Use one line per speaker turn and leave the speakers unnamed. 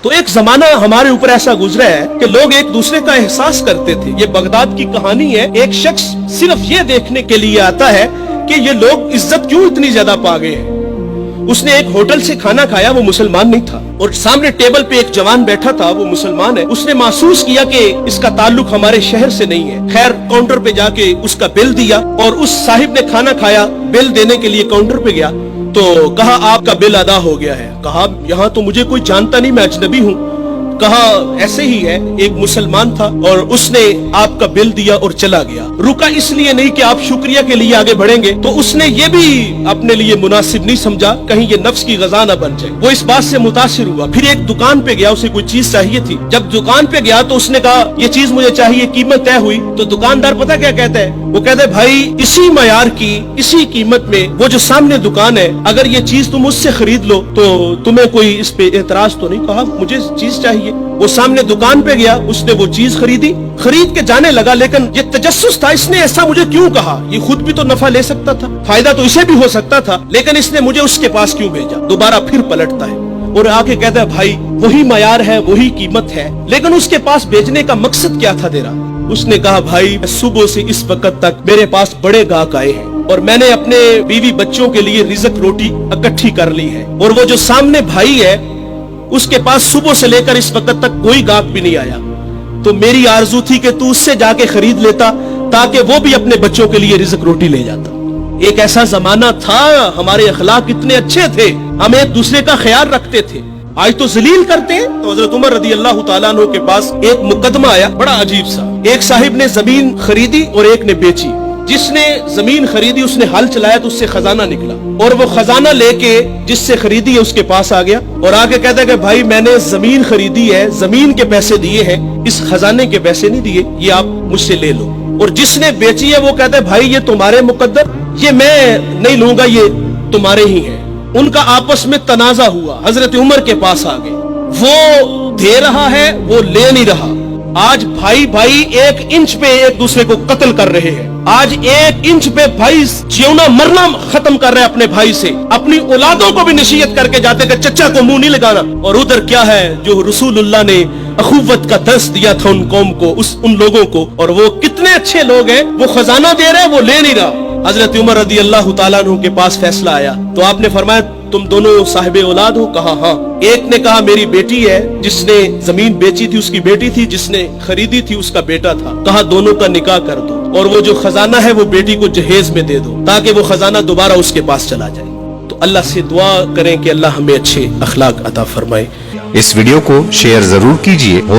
تو एक जमाना हमारे ऊपर ऐसा गुजरा है कि लोग एक दूसरे का एहसास करते थे। ये बगदाद की कहानी है। एक शख्स सिर्फ ये देखने के लिए आता है कि ये लोग इज्जत क्यों इतनी ज्यादा पा गए हैं। उसने एक होटल से खाना खाया, वो मुसलमान नहीं था, और सामने टेबल पे एक जवान बैठा था, वो मुसलमान है। उसने महसूस किया कि इसका ताल्लुक हमारे शहर से नहीं है। खैर काउंटर पे जाके उसका बिल दिया, और उस साहिब ने खाना खाया, बिल देने के लिए काउंटर पे गया तो कहा आपका बिल अदा हो गया है। कहा यहाँ तो मुझे कोई जानता नहीं, मैं अजनबी हूँ। कहा ऐसे ही है, एक मुसलमान था और उसने आपका बिल दिया और चला गया। रुका इसलिए नहीं कि आप शुक्रिया के लिए आगे बढ़ेंगे, तो उसने ये भी अपने लिए मुनासिब नहीं समझा कहीं ये नफ्स की गजा न बन जाए। वो इस बात से मुतासिर हुआ। फिर एक दुकान पे गया, उसे कोई चीज चाहिए थी। जब दुकान पे गया तो उसने कहा ये चीज मुझे चाहिए, कीमत तय हुई। तो दुकानदार पता क्या कहता है, वो कहता है भाई इसी मयार की इसी कीमत में वो जो सामने दुकान है, अगर ये चीज तुम उससे खरीद लो तो तुम्हें कोई इस पे एतराज तो नहीं। कहा मुझे चीज चाहिए। वो सामने दुकान पे गया, उसने वो चीज खरीदी, खरीद के जाने लगा। लेकिन ये तजस्सुस था, इसने ऐसा मुझे क्यों कहा, ये खुद भी तो नफा ले सकता था, फायदा तो इसे भी हो सकता था, लेकिन इसने मुझे उसके पास क्यों भेजा। दोबारा फिर पलटता है और आके कहता है भाई वही मयार है, वही कीमत है, लेकिन उसके पास भेजने का मकसद क्या था तेरा। उसने कहा भाई सुबह से इस वक्त तक मेरे पास बड़े गाहक आए हैं और मैंने अपने बीवी बच्चों के लिए रिज़्क रोटी इकट्ठी कर ली है, और वो जो सामने भाई है उसके पास सुबह से लेकर इस वक्त तक कोई गाहक भी नहीं आया। तो मेरी आरजू थी कि तू उससे जाके खरीद लेता ताकि वो भी अपने बच्चों के लिए रिज़्क रोटी ले जाता। एक ऐसा जमाना था, हमारे अखलाक इतने अच्छे थे, हम एक दूसरे का ख्याल रखते थे। आज तो जलील करते हैं। तो हजरत उमर रदी अल्लाह तआला अन्हु के पास एक मुकदमा आया, बड़ा अजीब सा। एक साहिब ने जमीन खरीदी और एक ने बेची। जिसने जमीन खरीदी उसने हल चलाया तो उससे खजाना निकला, और वो खजाना लेके जिससे खरीदी है उसके पास आ गया और आके कहता है कि भाई मैंने जमीन खरीदी है, जमीन के पैसे दिए हैं, इस खजाने के पैसे नहीं दिए, ये आप मुझसे ले लो। और जिसने बेची है वो कहता है भाई ये तुम्हारे मुकद्दर, ये मैं नहीं लूंगा, ये तुम्हारे ही है। उनका आपस में तनाजा हुआ, हजरत उमर के पास आ गए। वो दे रहा है, वो ले नहीं रहा। आज भाई भाई 1 इंच पे एक दूसरे को कत्ल कर रहे हैं। आज 1 इंच पे भाई जीना मरना खत्म कर रहे हैं अपने भाई से। अपनी औलादों को भी नसीहत करके जाते कि चचा को मुंह नहीं लगाना। और उधर क्या है जो रसूलुल्लाह ने अखुवत का दर्स दिया था उन कौम को, उन लोगों को, और वो कितने अच्छे लोग हैं। वो खजाना दे रहे, वो ले नहीं रहा। हजरत उमर रदी अल्लाह तआला अन्हु के पास फैसला आया तो आपने फरमाया तुम दोनों साहिबे औलाद हो। कहा हाँ। एक ने कहा मेरी बेटी है, जिसने जमीन बेची थी उसकी बेटी थी, जिसने खरीदी थी उसका बेटा था। कहा दोनों का निकाह कर दो, और वो जो खजाना है वो बेटी को जहेज में दे दो ताकि वो खजाना दोबारा उसके पास चला जाए। तो अल्लाह से दुआ करें कि अल्लाह हमें अच्छे अखलाक अता फरमाए।
इस वीडियो को शेयर जरूर कीजिए।